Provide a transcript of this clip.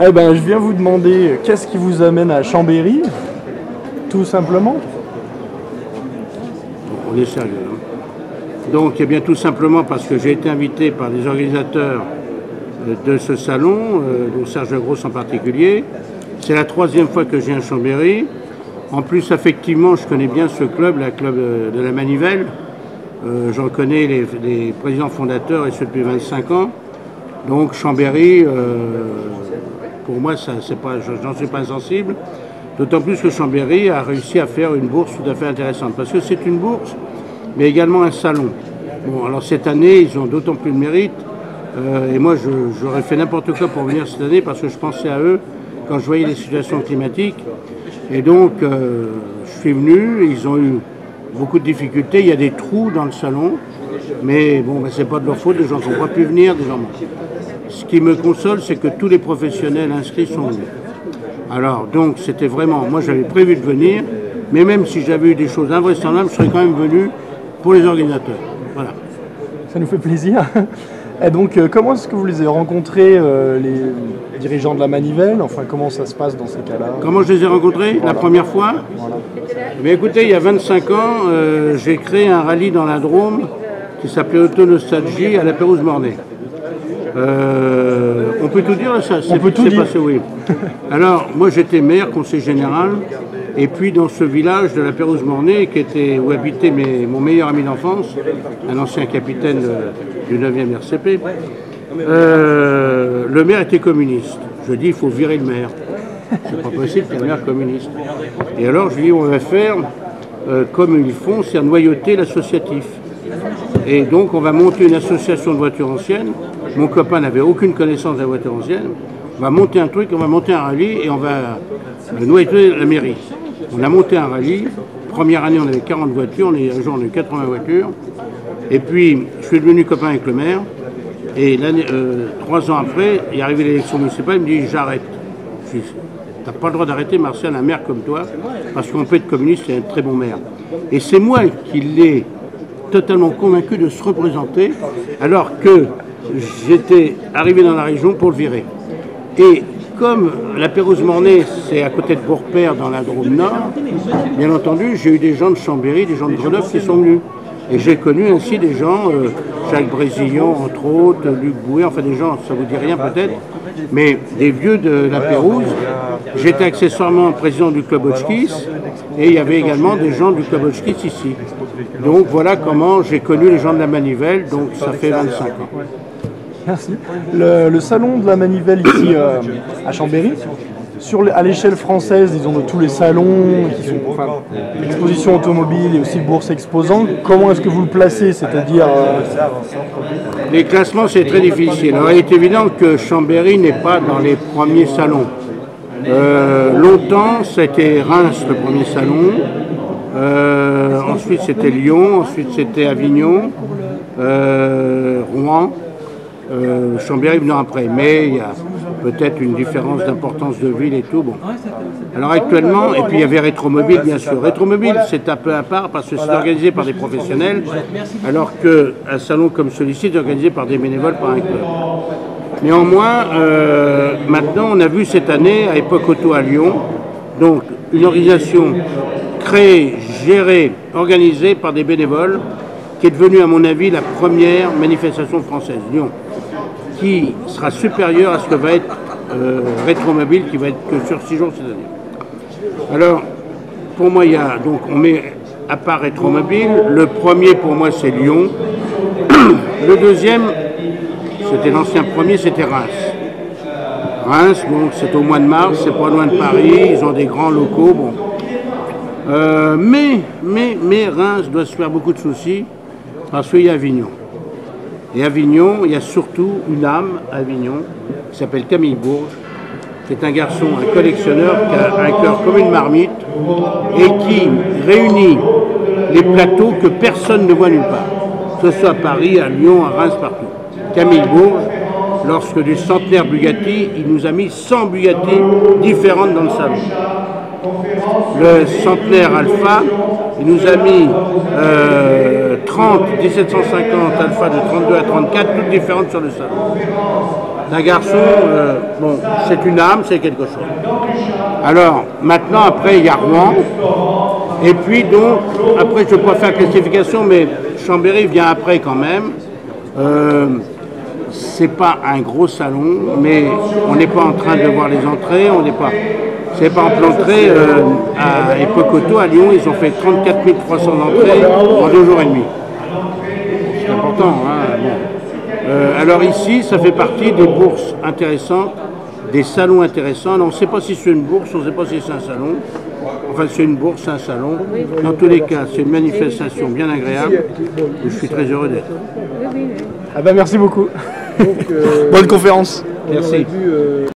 Eh ben, je viens vous demander qu'est-ce qui vous amène à Chambéry, tout simplement. On est sérieux. Hein. Donc, eh bien, tout simplement parce que j'ai été invité par les organisateurs de ce salon, dont Serge Grosse en particulier. C'est la 3e fois que je viens à Chambéry. En plus, effectivement, je connais bien ce club, la club de la Manivelle. J'en connais les présidents fondateurs et ceux depuis 25 ans. Donc Chambéry, pour moi, j'en suis pas insensible. D'autant plus que Chambéry a réussi à faire une bourse tout à fait intéressante. Parce que c'est une bourse, mais également un salon. Bon, alors cette année, ils ont d'autant plus de mérite. Et moi, j'aurais fait n'importe quoi pour venir cette année parce que je pensais à eux quand je voyais les situations climatiques. Et donc, je suis venu, ils ont eu beaucoup de difficultés, il y a des trous dans le salon, mais bon, c'est pas de leur faute, des gens qui n'ont pas pu venir, des gens. Ce qui me console, c'est que tous les professionnels inscrits sont venus. Alors, donc, c'était vraiment, moi j'avais prévu de venir, mais même si j'avais eu des choses invraisemblables, je serais quand même venu pour les organisateurs. Voilà. Ça nous fait plaisir. Et donc, comment est-ce que vous les avez rencontrés, les dirigeants de la Manivelle? Enfin, comment ça se passe dans ces cas-là? Comment je les ai rencontrés la première fois? Mais écoutez, il y a 25 ans, j'ai créé un rallye dans la Drôme qui s'appelait Autonostalgie à la Pérouse-Mornay. On peut tout dire, ça s'est passé, oui. Alors, moi j'étais maire, conseiller général, et puis dans ce village de la Pérouse-Mornay, où habitait mon meilleur ami d'enfance, un ancien capitaine du 9e RCP, le maire était communiste. Je dis, il faut virer le maire. C'est pas possible qu'un maire communiste. Et alors je lui dis, on va faire comme ils font, c'est noyauter l'associatif. Et donc on va monter une association de voitures anciennes. Mon copain n'avait aucune connaissance de la voiture ancienne. On va monter un truc, on va monter un rallye et on va noyauter la mairie. On a monté un rallye. Première année, on avait 40 voitures. Un jour, on a eu 80 voitures. Et puis, je suis devenu copain avec le maire. Et 3 ans après, il est arrivé l'élection municipale. Il me dit, j'arrête. Je dis, t'as pas le droit d'arrêter, Martial, un maire comme toi, parce qu'on peut être communiste et un très bon maire. Et c'est moi qui l'ai totalement convaincu de se représenter, alors que j'étais arrivé dans la région pour le virer. Et comme la Pérouse-Mornay, c'est à côté de Bourg-Père, dans la Drôme Nord, bien entendu, j'ai eu des gens de Chambéry, des gens de Grenoble qui sont venus. Et j'ai connu ainsi des gens, Jacques Brésillon, entre autres, Luc Bouet, enfin des gens, ça vous dit rien peut-être, mais des vieux de la Pérouse. J'étais accessoirement président du club Hotchkiss, et il y avait également des gens du club Hotchkiss ici. Donc voilà comment j'ai connu les gens de la Manivelle, donc ça fait 25 ans. Merci. Le salon de la Manivelle ici à Chambéry, à l'échelle française, disons de tous les salons, qui sont expositions automobiles et aussi bourse exposants, comment est-ce que vous le placez? C'est-à-dire Les classements, c'est très difficile. Alors, il est évident que Chambéry n'est pas dans les premiers salons. Longtemps, c'était Reims le premier salon, ensuite c'était Lyon, ensuite c'était Avignon, Rouen. Chambéry venant après, mais il y a peut-être une différence d'importance de ville et tout. Bon. Alors actuellement, et puis il y avait Rétromobile bien sûr. Rétromobile c'est un peu à part parce que c'est organisé par des professionnels, alors qu'un salon comme celui-ci est organisé par des bénévoles, par un club. Néanmoins, maintenant on a vu cette année à Époque Auto à Lyon, donc une organisation créée, gérée, organisée par des bénévoles, qui est devenue à mon avis la première manifestation française, Lyon, qui sera supérieur à ce que va être Rétromobile, qui va être que sur 6 jours cette année. Alors, pour moi, donc on met à part Rétromobile, le premier pour moi c'est Lyon, le deuxième, c'était l'ancien premier, c'était Reims. Reims, bon, c'est au mois de mars, c'est pas loin de Paris, ils ont des grands locaux, bon. Mais Reims doit se faire beaucoup de soucis parce qu'il y a Avignon. Et Avignon, il y a surtout une âme à Avignon qui s'appelle Camille Bourges, qui est un garçon, un collectionneur qui a un cœur comme une marmite et qui réunit les plateaux que personne ne voit nulle part, que ce soit à Paris, à Lyon, à Reims, partout. Camille Bourges, lorsque du centenaire Bugatti, il nous a mis 100 Bugatti différentes dans le salon. Le centenaire Alpha, il nous a mis 30 1750 Alpha de 32 à 34, toutes différentes sur le salon. d'un garçon, bon, c'est une âme, c'est quelque chose. Alors, maintenant, après, il y a Rouen. Et puis, donc, après, je ne peux pas faire classification, mais Chambéry vient après quand même. C'est pas un gros salon, mais on n'est pas en train de voir les entrées, on n'est pas... C'est par exemple l'entrée à Epocoto, à Lyon, ils ont fait 34 300 entrées en 2 jours et demi. C'est important, hein, bon. Alors ici, ça fait partie des bourses intéressantes, des salons intéressants. Alors, on ne sait pas si c'est une bourse, on ne sait pas si c'est un salon. Enfin, c'est une bourse, c'est un salon. Dans tous les cas, c'est une manifestation bien agréable où je suis très heureux d'être. Ah ben merci beaucoup. Donc, bonne conférence. Merci.